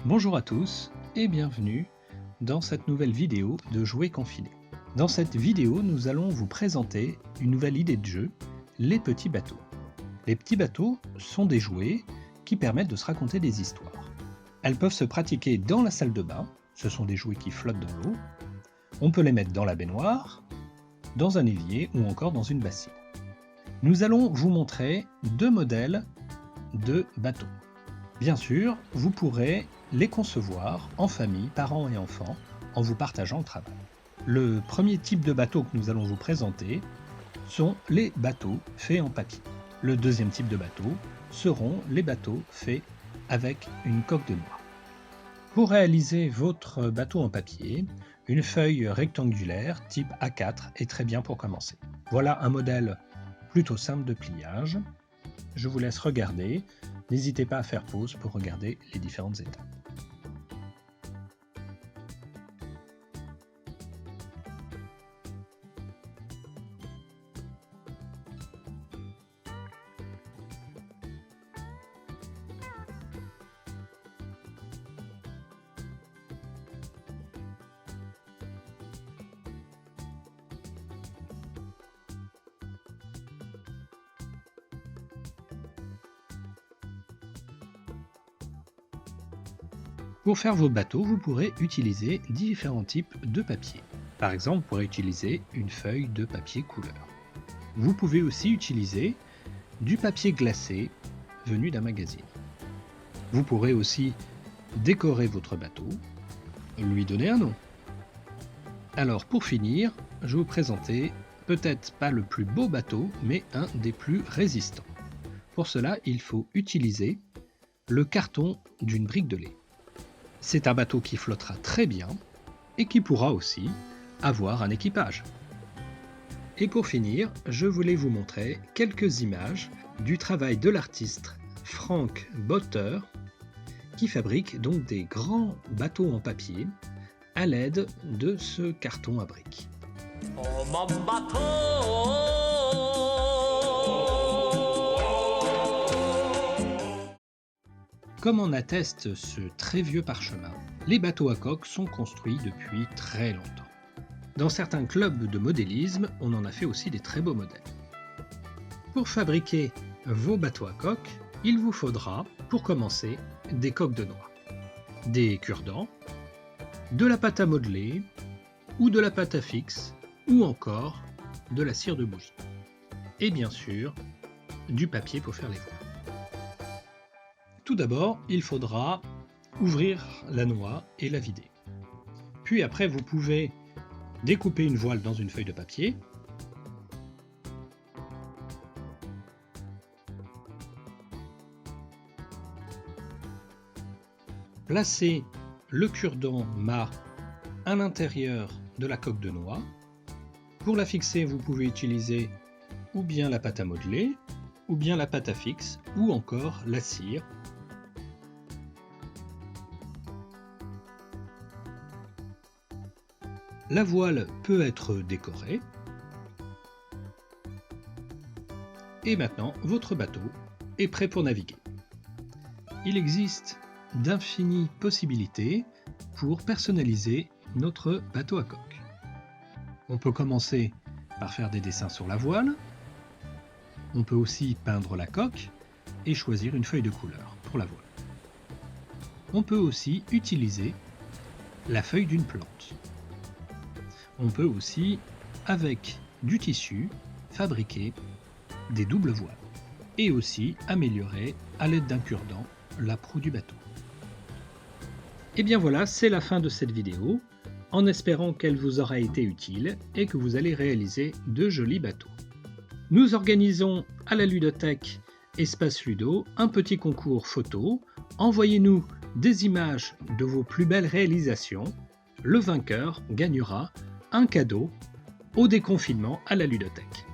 Bonjour à tous et bienvenue dans cette nouvelle vidéo de Jouets Confinés. Dans cette vidéo, nous allons vous présenter une nouvelle idée de jeu, les petits bateaux. Les petits bateaux sont des jouets qui permettent de se raconter des histoires. Elles peuvent se pratiquer dans la salle de bain, ce sont des jouets qui flottent dans l'eau. On peut les mettre dans la baignoire, dans un évier ou encore dans une bassine. Nous allons vous montrer deux modèles de bateaux. Bien sûr, vous pourrez les concevoir en famille, parents et enfants, en vous partageant le travail. Le premier type de bateau que nous allons vous présenter sont les bateaux faits en papier. Le deuxième type de bateau seront les bateaux faits avec une coque de noix. Pour réaliser votre bateau en papier, une feuille rectangulaire type A4 est très bien pour commencer. Voilà un modèle plutôt simple de pliage. Je vous laisse regarder. N'hésitez pas à faire pause pour regarder les différentes étapes. Pour faire vos bateaux, vous pourrez utiliser différents types de papier. Par exemple, vous pourrez utiliser une feuille de papier couleur. Vous pouvez aussi utiliser du papier glacé venu d'un magazine. Vous pourrez aussi décorer votre bateau, lui donner un nom. Alors pour finir, je vais vous présenter peut-être pas le plus beau bateau, mais un des plus résistants. Pour cela, il faut utiliser le carton d'une brique de lait. C'est un bateau qui flottera très bien et qui pourra aussi avoir un équipage. Et pour finir, je voulais vous montrer quelques images du travail de l'artiste Frank Botter qui fabrique donc des grands bateaux en papier à l'aide de ce carton à briques. Oh, mon bateau! Comme en atteste ce très vieux parchemin, les bateaux à coque sont construits depuis très longtemps. Dans certains clubs de modélisme, on en a fait aussi des très beaux modèles. Pour fabriquer vos bateaux à coque, il vous faudra, pour commencer, des coques de noix, des cure-dents, de la pâte à modeler, ou de la pâte à fixe, ou encore de la cire de bougie. Et bien sûr, du papier pour faire les voiles. Tout d'abord, il faudra ouvrir la noix et la vider. Puis après, vous pouvez découper une voile dans une feuille de papier. Placer le cure-dent mât à l'intérieur de la coque de noix. Pour la fixer, vous pouvez utiliser ou bien la pâte à modeler, ou bien la pâte à fixe, ou encore la cire. La voile peut être décorée. Et maintenant, votre bateau est prêt pour naviguer. Il existe d'infinies possibilités pour personnaliser notre bateau à coque. On peut commencer par faire des dessins sur la voile. On peut aussi peindre la coque et choisir une feuille de couleur pour la voile. On peut aussi utiliser la feuille d'une plante. On peut aussi, avec du tissu, fabriquer des doubles voiles et aussi améliorer, à l'aide d'un cure-dent, la proue du bateau. Et bien voilà, c'est la fin de cette vidéo, en espérant qu'elle vous aura été utile et que vous allez réaliser de jolis bateaux. Nous organisons à la ludothèque Espace Ludo un petit concours photo. Envoyez-nous des images de vos plus belles réalisations. Le vainqueur gagnera un cadeau au déconfinement à la ludothèque.